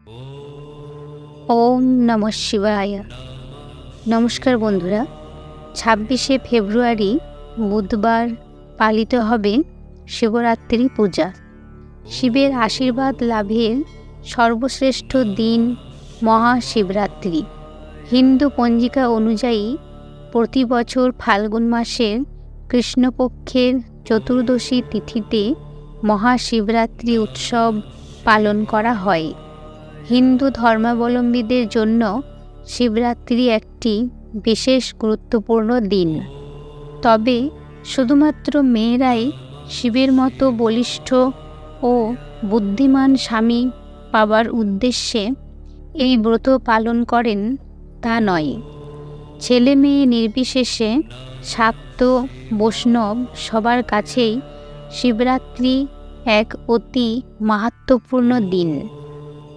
ওম নমঃ শিবায়। নমস্কার বন্ধুরা, 26শে ফেব্রুয়ারি বুধবার পালিত হবে শিবরাত্রি পূজা। শিবের আশীর্বাদ লাভের সর্বশ্রেষ্ঠ দিন মহাশিবরাত্রি। হিন্দু পঞ্জিকা অনুযায়ী প্রতি বছর ফাল্গুন মাসের কৃষ্ণপক্ষের চতুর্দশী তিথিতে মহাশিবরাত্রি উৎসব পালন করা হয়। হিন্দু ধর্মাবলম্বীদের জন্য শিবরাত্রি একটি বিশেষ গুরুত্বপূর্ণ দিন। তবে শুধুমাত্র মেয়েরাই শিবের মতো বলিষ্ঠ ও বুদ্ধিমান স্বামী পাবার উদ্দেশ্যে এই ব্রত পালন করেন তা নয়। ছেলে মেয়ে নির্বিশেষে শাক্ত বৈষ্ণব সবার কাছেই শিবরাত্রি এক অতি মাহাত্ম্যপূর্ণ দিন।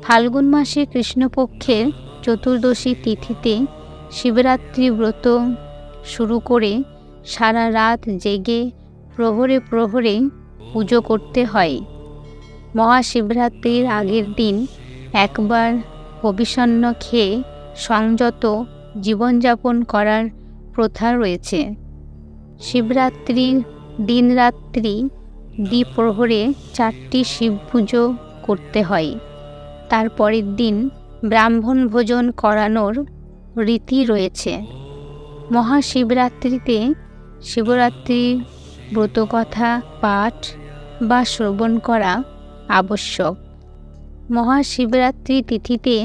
ফাল্গুন মাসে কৃষ্ণপক্ষের চতুর্দশী তিথিতে শিবরাত্রি ব্রত শুরু করে সারা রাত জেগে প্রহরে প্রহরে পুজো করতে হয়। মহাশিবরাত্রির আগের দিন একবার হবিষান্ন খেয়ে সংযত জীবনযাপন করার প্রথা রয়েছে। শিবরাত্রির দিনরাত্রি দ্বিপ্রহরে 4টি শিব পুজো করতে হয়। তারপরের দিন ব্রাহ্মণ ভোজন করানোর রীতি রয়েছে। মহাশিবরাত্রিতে শিবরাত্রির ব্রতকথা পাঠ বা শ্রবণ করা আবশ্যক। মহাশিবরাত্রি তিথিতে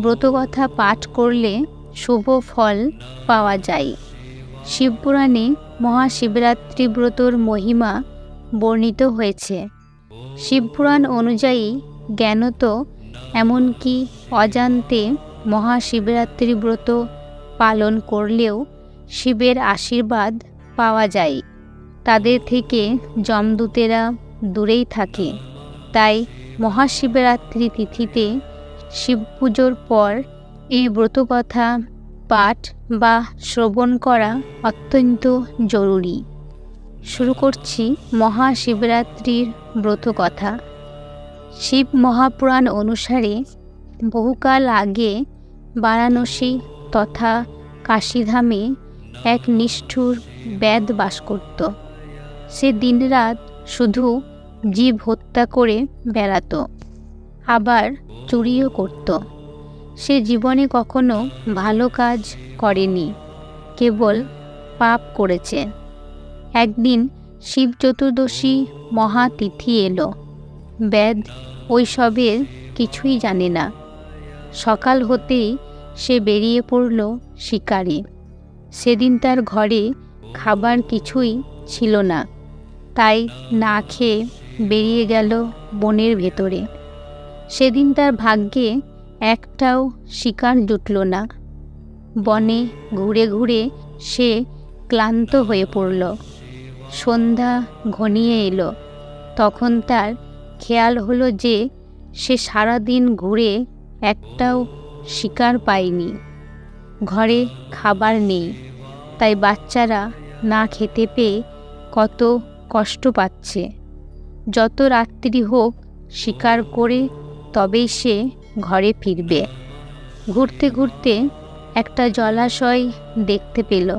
ব্রতকথা পাঠ করলে শুভ ফল পাওয়া যায়। শিবপুরাণে মহাশিবরাত্রি ব্রতর মহিমা বর্ণিত হয়েছে। শিবপুরাণ অনুযায়ী জ্ঞানত এমনকি অজান্তে মহাশিবরাত্রি ব্রত পালন করলেও শিবের আশীর্বাদ পাওয়া যায়। তাদের থেকে যমদূতেরা দূরেই থাকে। তাই মহাশিবরাত্রি তিথিতে শিব পুজোর পর এই ব্রতকথা পাঠ বা শ্রবণ করা অত্যন্ত জরুরি। শুরু করছি মহাশিবরাত্রির ব্রতকথা। শিব মহাপুরাণ অনুসারে বহুকাল আগে বারাণসী তথা কাশীধামে এক নিষ্ঠুর ব্যাধ বাস করত। সে দিনরাত শুধু জীব হত্যা করে বেড়াত, আবার চুরিও করত। সে জীবনে কখনো ভালো কাজ করেনি, কেবল পাপ করেছে। একদিন শিব চতুর্দশী মহাতিথি এলো। ব্যাধ ওইসবের কিছুই জানে না। সকাল হতেই সে বেরিয়ে পড়ল শিকারে। সেদিন তার ঘরে খাবার কিছুই ছিল না, তাই না খেয়ে বেরিয়ে গেল বনের ভেতরে। সেদিন তার ভাগ্যে একটাও শিকার জুটল না। বনে ঘুরে ঘুরে সে ক্লান্ত হয়ে পড়ল। সন্ধ্যা ঘনিয়ে এলো। তখন তার খেয়াল হলো যে সে সারাদিন ঘুরে একটাও শিকার পায়নি। ঘরে খাবার নেই, তাই বাচ্চারা না খেতে পেয়ে কত কষ্ট পাচ্ছে। যত রাত্রি হোক শিকার করে তবেই সে ঘরে ফিরবে। ঘুরতে ঘুরতে একটা জলাশয় দেখতে পেল।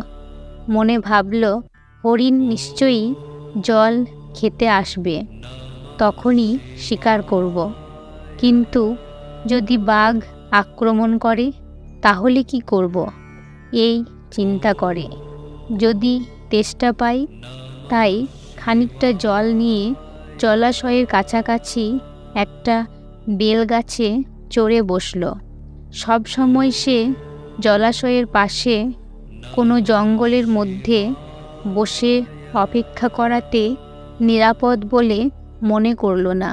মনে ভাবল, হরিণ নিশ্চয়ই জল খেতে আসবে, তখনই শিকার করব। কিন্তু যদি বাঘ আক্রমণ করে তাহলে কি করব, এই চিন্তা করে। যদি তেষ্টা পাই, তাই খানিকটা জল নিয়ে জলাশয়ের কাছাকাছি একটা বেল গাছে চড়ে বসল। সবসময় সে জলাশয়ের পাশে কোনো জঙ্গলের মধ্যে বসে অপেক্ষা করাতে নিরাপদ বলে মনে করল না।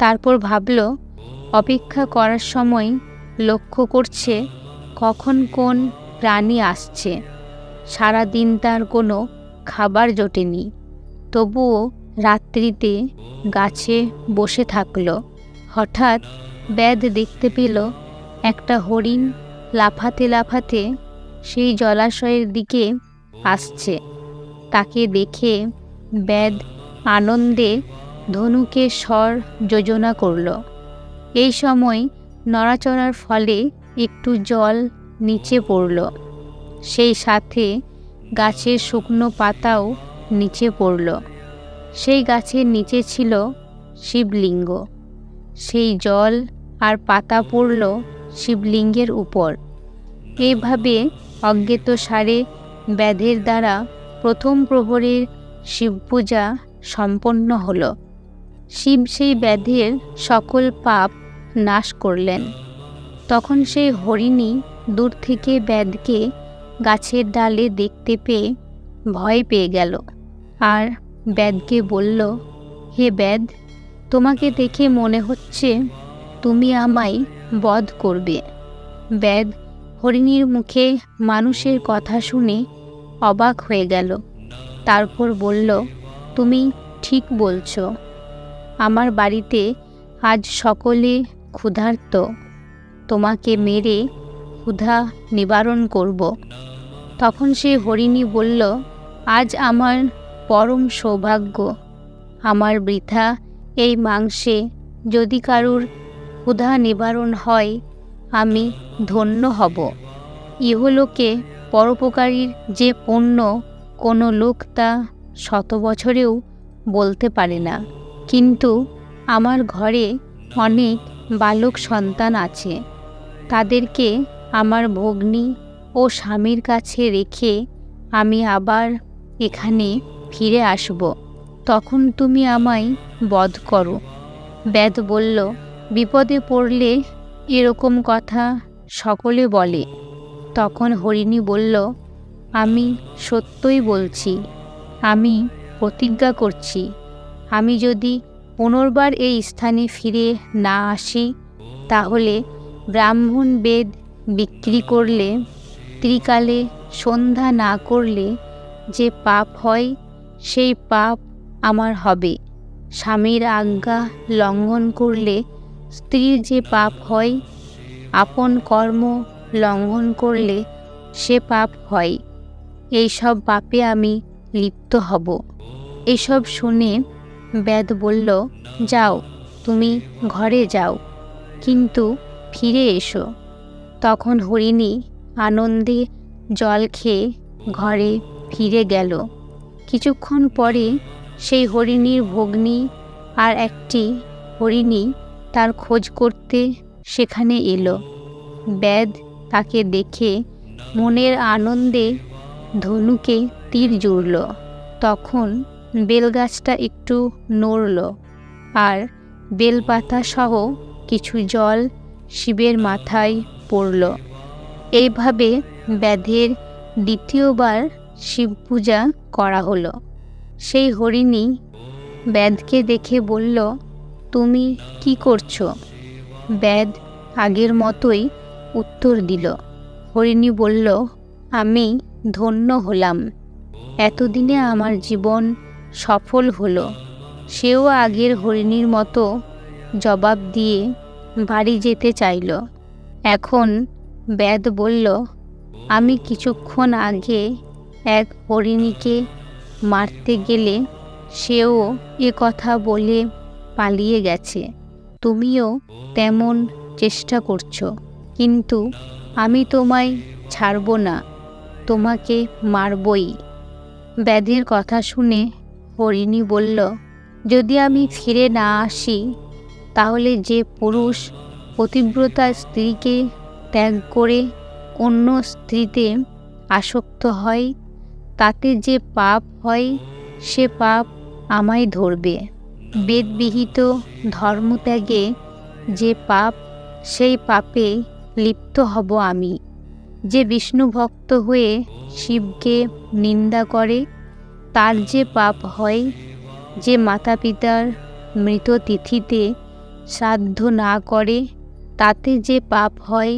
তারপর ভাবল, অপেক্ষা করার সময় লক্ষ্য করছে কখন কোন প্রাণী আসছে। সারাদিন তার কোনো খাবার জোটেনি, তবুও রাত্রিতে গাছে বসে থাকল। হঠাৎ ব্যাধ দেখতে পেল একটা হরিণ লাফাতে লাফাতে সেই জলাশয়ের দিকে আসছে। তাকে দেখে ব্যাধ আনন্দে ধনুকে স্বর যোজনা করল। এই সময় নড়াচড়ার ফলে একটু জল নিচে পড়ল। সেই সাথে গাছের শুকনো পাতাও নিচে পড়ল। সেই গাছের নিচে ছিল শিবলিঙ্গ। সেই জল আর পাতা পড়ল শিবলিঙ্গের উপর। এইভাবে অজ্ঞাতসারে ব্যাধের দ্বারা প্রথম প্রহরের শিবপূজা সম্পন্ন হল। শিব সেই ব্যাধের সকল পাপ নাশ করলেন। তখন সেই হরিণী দূর থেকে ব্যাধকে গাছের ডালে দেখতে পেয়ে ভয় পেয়ে গেল, আর ব্যাধকে বলল, হে ব্যাধ, তোমাকে দেখে মনে হচ্ছে তুমি আমায় বধ করবে। ব্যাধ হরিণীর মুখে মানুষের কথা শুনে অবাক হয়ে গেল। তারপর বলল, তুমি ঠিক বলছো। আমার বাড়িতে আজ সকলে ক্ষুধার্ত। তোমাকে মেরে ক্ষুধা নিবারণ করব। তখন সে হরিণী বলল, আজ আমার পরম সৌভাগ্য। আমার বৃথা এই মাংসে যদি কারুর ক্ষুধা নিবারণ হয়, আমি ধন্য হব। ইহলোকে পরোপকারীর যে পুণ্য কোনো লোক তা 100 বছরেও বলতে পারে না। কিন্তু আমার ঘরে অনেক বালক সন্তান আছে। তাদেরকে আমার ভগ্নী ও স্বামীর কাছে রেখে আমি আবার এখানে ফিরে আসব। তখন তুমি আমায় বধ করো। ব্যাধ বলল, বিপদে পড়লে এরকম কথা সকলে বলে। তখন হরিণী বলল, আমি সত্যই বলছি। আমি প্রতিজ্ঞা করছি, আমি যদি পুনর্বার এই স্থানে ফিরে না আসি, তাহলে ব্রাহ্মণ বেদ বিক্রি করলে, ত্রিকালে সন্ধ্যা না করলে যে পাপ হয়, সেই পাপ আমার হবে। স্বামীর আজ্ঞা লঙ্ঘন করলে স্ত্রীর যে পাপ হয়, আপন কর্ম লঙ্ঘন করলে সে পাপ হয়। এইসব পাপে আমি লিপ্ত হব। এসব শুনে ব্যাধ বলল, যাও, তুমি ঘরে যাও, কিন্তু ফিরে এসো। তখন হরিণী আনন্দে জল খেয়ে ঘরে ফিরে গেল। কিছুক্ষণ পরে সেই হরিণীর ভগ্নী আর একটি হরিণী তার খোঁজ করতে সেখানে এলো। ব্যাধ তাকে দেখে মনের আনন্দে ধনুকে তীর জুড়ল। তখন বেলগাছটা একটু নড়ল, আর বেলপাতা সহ কিছু জল শিবের মাথায় পড়ল। এইভাবে ব্যাধের দ্বিতীয়বার শিব পূজা করা হলো। সেই হরিণী ব্যাধকে দেখে বলল, তুমি কি করছো? ব্যাধ আগের মতোই উত্তর দিল। হরিণী বলল, আমি ধন্য হলাম। এতদিনে আমার জীবন সফল হলো। সেও আগের হরিণীর মতো জবাব দিয়ে বাড়ি যেতে চাইল। এখন ব্যাধ বলল, আমি কিছুক্ষণ আগে এক হরিণীকে মারতে গেলে সেও এ কথা বলে পালিয়ে গেছে। তুমিও তেমন চেষ্টা করছো, কিন্তু আমি তোমায় ছাড়ব না, তোমাকে মারবই। ব্যাধের কথা শুনে হরিণী বলল, যদি আমি ফিরে না আসি, তাহলে যে পুরুষ পতিব্রতা স্ত্রীকে ত্যাগ করে অন্য স্ত্রীতে আসক্ত হয়, তাতে যে পাপ হয়, সে পাপ আমায় ধরবে। বেদবিহিত ধর্মত্যাগে যে পাপ, সেই পাপে লিপ্ত হব আমি। যে বিষ্ণু ভক্ত হয়ে শিবকে নিন্দা করে, তার যে পাপ হয়। যে মাতা পিতার মৃত তিথিতে শ্রাদ্ধ না করে, তাতে যে পাপ হয়।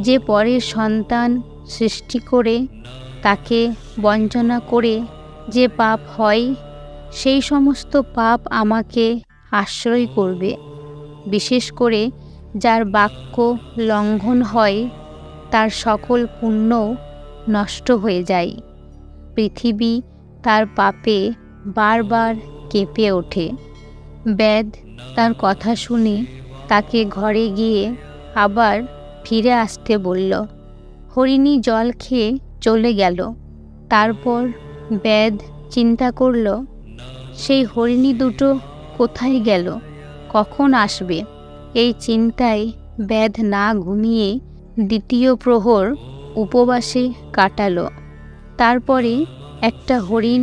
যে পরের সন্তান সৃষ্টি করে তাকে বঞ্চনা করে যে পাপ হয়, সেই সমস্ত পাপ আমাকে আশ্রয় করবে। বিশেষ করে যার বাক্য লঙ্ঘন হয়, তার সকল পুণ্য নষ্ট হয়ে যায়। পৃথিবী তার পাপে বারবার কেঁপে ওঠে। ব্যাধ তার কথা শুনে তাকে ঘরে গিয়ে আবার ফিরে আসতে বলল। হরিণী জল খেয়ে চলে গেল। তারপর ব্যাধ চিন্তা করল, সেই হরিণী দুটো কোথায় গেল, কখন আসবে? এই চিন্তায় ব্যাধ না ঘুমিয়ে দ্বিতীয় প্রহর উপবাসে কাটালো। তারপরে একটা হরিণ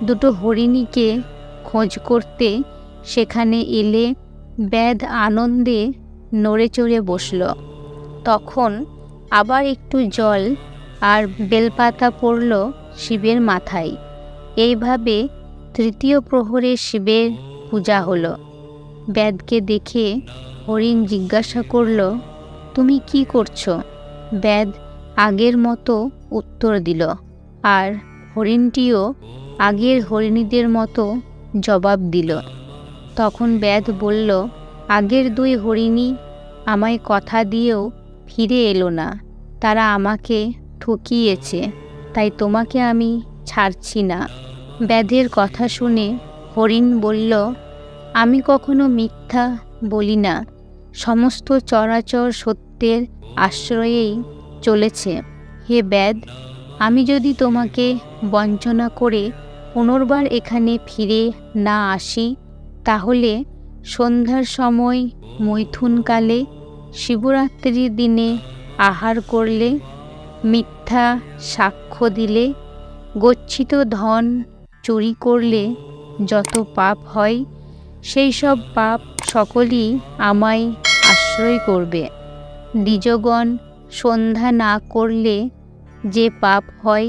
দুটো হরিণীকে খোঁজ করতে সেখানে এলে ব্যাধ আনন্দে নড়ে চড়ে বসল। তখন আবার একটু জল আর বেলপাতা পড়ল শিবের মাথায়। এইভাবে তৃতীয় প্রহরে শিবের পূজা হলো। ব্যাধকে দেখে হরিণ জিজ্ঞাসা করল, তুমি কি করছো? ব্যাধ আগের মতো উত্তর দিল, আর হরিণটিও আগের হরিণীদের মতো জবাব দিল। তখন ব্যাধ বলল, আগের দুই হরিণী আমায় কথা দিয়েও ফিরে এলো না। তারা আমাকে ঠকিয়েছে, তাই তোমাকে আমি ছাড়ছি না। ব্যাধের কথা শুনে হরিণ বলল, আমি কখনো মিথ্যা বলি না। সমস্ত চরাচর সত্যের আশ্রয়েই চলেছে। হে ব্যাধ, আমি যদি তোমাকে বঞ্চনা করে পুনর্বার এখানে ফিরে না আসি, তাহলে সন্ধ্যার সময় মৈথুনকালে, শিবরাত্রির দিনে আহার করলে, মিথ্যা সাক্ষ্য দিলে, গচ্ছিত ধন চুরি করলে যত পাপ হয়, সেই সব পাপ সকলই আমায় আশ্রয় করবে। দ্বিজগণ সন্ধ্যা না করলে যে পাপ হয়,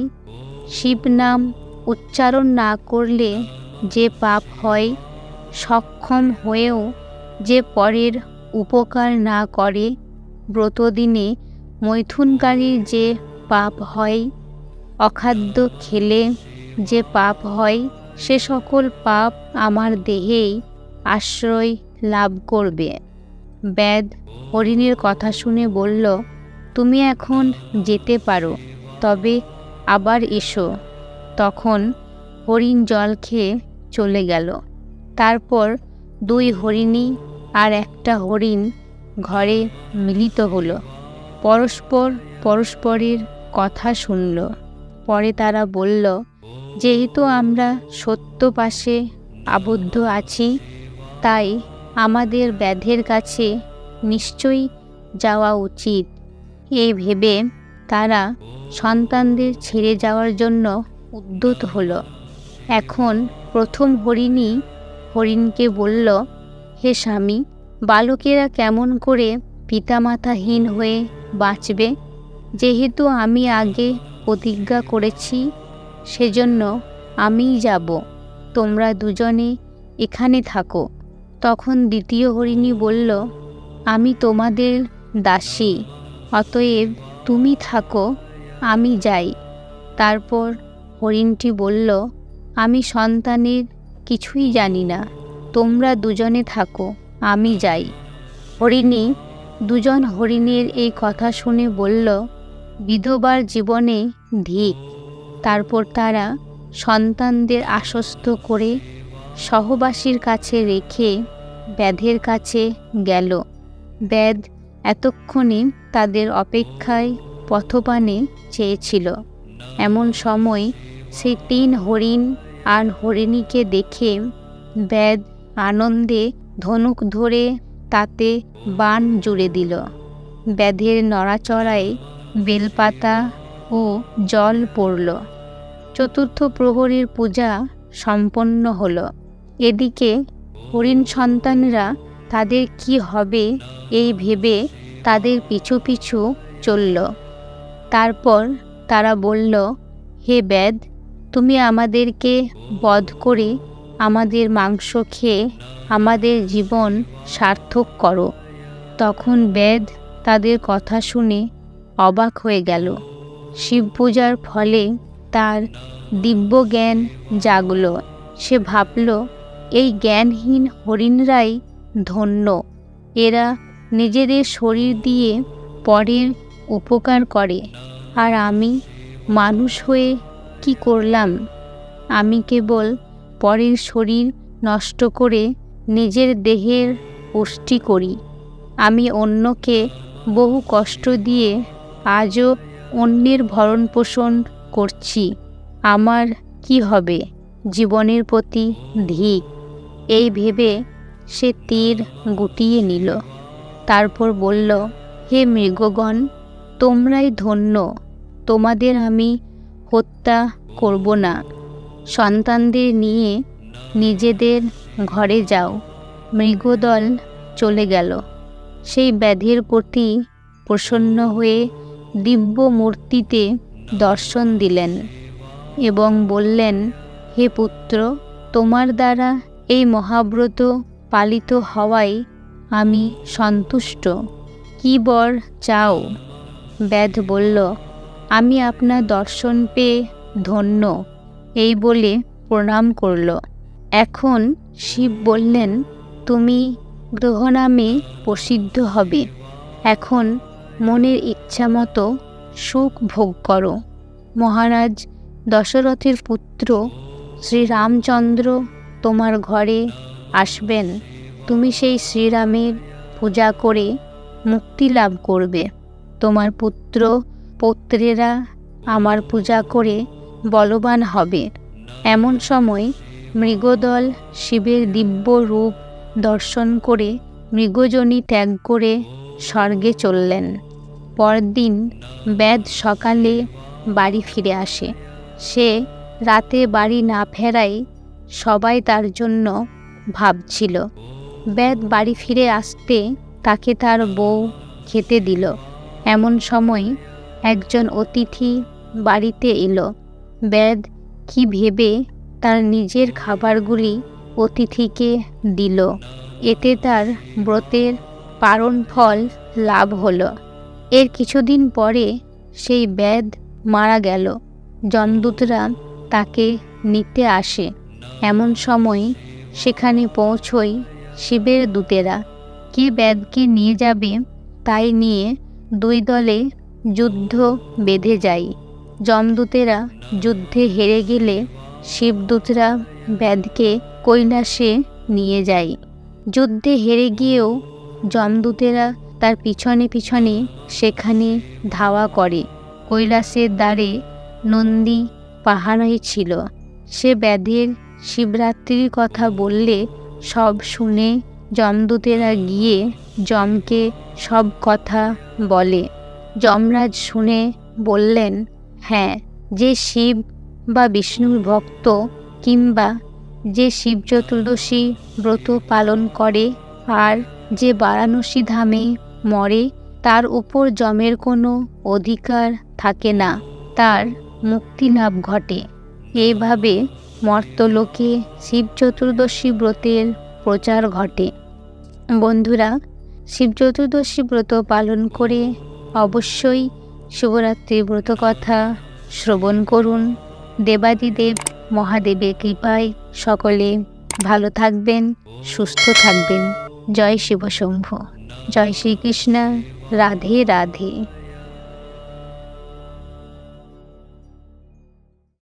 শিব নাম উচ্চারণ না করলে যে পাপ হয়, সক্ষম হয়েও যে পরের উপকার না করে, ব্রতদিনে মৈথুনকারীর যে পাপ হয়, অখাদ্য খেলে যে পাপ হয়, সে সকল পাপ আমার দেহেই আশ্রয় লাভ করবে। ব্যাধ হরিণীর কথা শুনে বলল, তুমি এখন যেতে পারো, তবে আবার এসো। তখন হরিণ জল খেয়ে চলে গেল। তারপর দুই হরিণী আর একটা হরিণ ঘরে মিলিত হলো। পরস্পর পরস্পরের কথা শুনল। পরে তারা বলল, যেহেতু আমরা সত্য পাশে আবদ্ধ আছি, তাই আমাদের ব্যাধের কাছে নিশ্চয়ই যাওয়া উচিত। এই ভেবে তারা সন্তানদের ছেড়ে যাওয়ার জন্য উদ্যত হলো। এখন প্রথম হরিণী হরিণকে বলল, হে স্বামী, বালকেরা কেমন করে পিতামাতাহীন হয়ে বাঁচবে? যেহেতু আমি আগে প্রতিজ্ঞা করেছি, সেজন্য আমিই যাব। তোমরা দুজনে এখানে থাকো। তখন দ্বিতীয় হরিণী বলল, আমি তোমাদের দাসী, অতএব তুমি থাকো, আমি যাই। তারপর হরিণটি বলল, আমি সন্তানের কিছুই জানি না, তোমরা দুজনে থাকো, আমি যাই। হরিণী দুজন হরিণের এই কথা শুনে বলল, বিধবার জীবনে ধিক। তারপর তারা সন্তানদের আশ্বস্ত করে সহবাসীর কাছে রেখে ব্যাধের কাছে গেল। ব্যাধ এতক্ষণে তাদের অপেক্ষায় পথপানে চেয়েছিল। এমন সময় সেই তিন হরিণ আর হরিণীকে দেখে ব্যাধ আনন্দে ধনুক ধরে তাতে বাণ জুড়ে দিল। ব্যাধের নড়াচড়ায় বেলপাতা ও জল পড়ল। চতুর্থ প্রহরীর পূজা সম্পন্ন হল। এদিকে হরিণ সন্তানরা তাদের কি হবে এই ভেবে তাদের পিছু পিছু চলল। তারপর তারা বলল, হে ব্যাধ, তুমি আমাদেরকে বধ করে আমাদের মাংস খেয়ে আমাদের জীবন সার্থক করো। তখন ব্যাধ তাদের কথা শুনে অবাক হয়ে গেল। শিব পূজার ফলে তার দিব্য জ্ঞান জাগল। সে ভাবল, এই জ্ঞানহীন হরিণরাই ধন্য। এরা নিজেদের শরীর দিয়ে পরের উপকার করে, আর আমি মানুষ হয়ে কি করলাম? আমি কেবল পরের শরীর নষ্ট করে নিজের দেহের পুষ্টি করি। আমি অন্যকে বহু কষ্ট দিয়ে আজও অন্যের ভরণ পোষণ করছি। আমার কি হবে? জীবনের প্রতি ধিক। এই ভেবে সে তীর গুটিয়ে নিল। তারপর বলল, হে মৃগগণ, তোমরাই ধন্য, তোমাদের আমি হত্যা করব না। সন্তানদের নিয়ে নিজেদের ঘরে যাও। মৃগদল চলে গেল। সেই ব্যাধির প্রতি প্রসন্ন হয়ে দিব্য মূর্তিতে দর্শন দিলেন এবং বললেন, হে পুত্র, তোমার দ্বারা এই মহাব্রত পালিত হওয়ায় আমি সন্তুষ্ট। কি বর চাও? ব্যাধ বলল, আমি আপনার দর্শন পেয়ে ধন্য। এই বলে প্রণাম করল। এখন শিব বললেন, তুমি গ্রহ নামে প্রসিদ্ধ হবে। এখন মনের ইচ্ছা মতো সুখ ভোগ করো। মহারাজ দশরথের পুত্র শ্রীরামচন্দ্র তোমার ঘরে আসবেন। তুমি সেই শ্রীরামের পূজা করে মুক্তি লাভ করবে। তোমার পুত্র পৌত্রেরা আমার পূজা করে বলবান হবে। এমন সময় মৃগদল শিবের দিব্য রূপ দর্শন করে মৃগজনী ত্যাগ করে স্বর্গে চললেন। পরদিন ব্যাধ সকালে বাড়ি ফিরে আসে। সে রাতে বাড়ি না ফেরায় সবাই তার জন্য ভাবছিল। ব্যাধ বাড়ি ফিরে আসতে তাকে তার বউ খেতে দিল। এমন সময় একজন অতিথি বাড়িতে এলো। ব্যাধ কি ভেবে তার নিজের খাবারগুলি অতিথিকে দিল। এতে তার ব্রতের পারণ ফল লাভ হলো। এর কিছুদিন পরে সেই ব্যাধ মারা গেল। যমদূতরা তাকে নিতে আসে। এমন সময় সেখানে পৌঁছয় শিবের দূতেরা। কে ব্যাধকে নিয়ে যাবে তাই নিয়ে দুই দলে যুদ্ধ বেঁধে যায়। যমদূতেরা যুদ্ধে হেরে গেলে শিবদূতরা ব্যাধকে কৈলাসে নিয়ে যায়। যুদ্ধে হেরে গিয়েও যমদূতেরা তার পিছনে পিছনে সেখানে ধাওয়া করে। কৈলাসের দ্বারে নন্দী পাহারায় ছিল। সে ব্যাধের শিবরাত্রির কথা বললে সব শুনে যমদূতেরা গিয়ে যমকে সব কথা বলে। যমরাজ শুনে বললেন, হ্যাঁ, যে শিব বা বিষ্ণুর ভক্ত কিংবা যে শিব চতুর্দশী ব্রত পালন করে আর যে বারাণসী ধামে মরে তার উপর যমের কোনো অধিকার থাকে না, তার মুক্তি লাভ ঘটে। এইভাবে মর্তলোকে শিব চতুর্দশী ব্রতের প্রচার ঘটে। বন্ধুরা, শিব চতুর্দশী ব্রত পালন করে অবশ্যই শিবরাত্রি ব্রত কথা শ্রবণ করুন। দেবাদিদেব মহাদেবের কৃপায় সকলে ভালো থাকবেন, সুস্থ থাকবেন। জয় শিব শম্ভু। জয় শ্রীকৃষ্ণ। রাধে রাধে।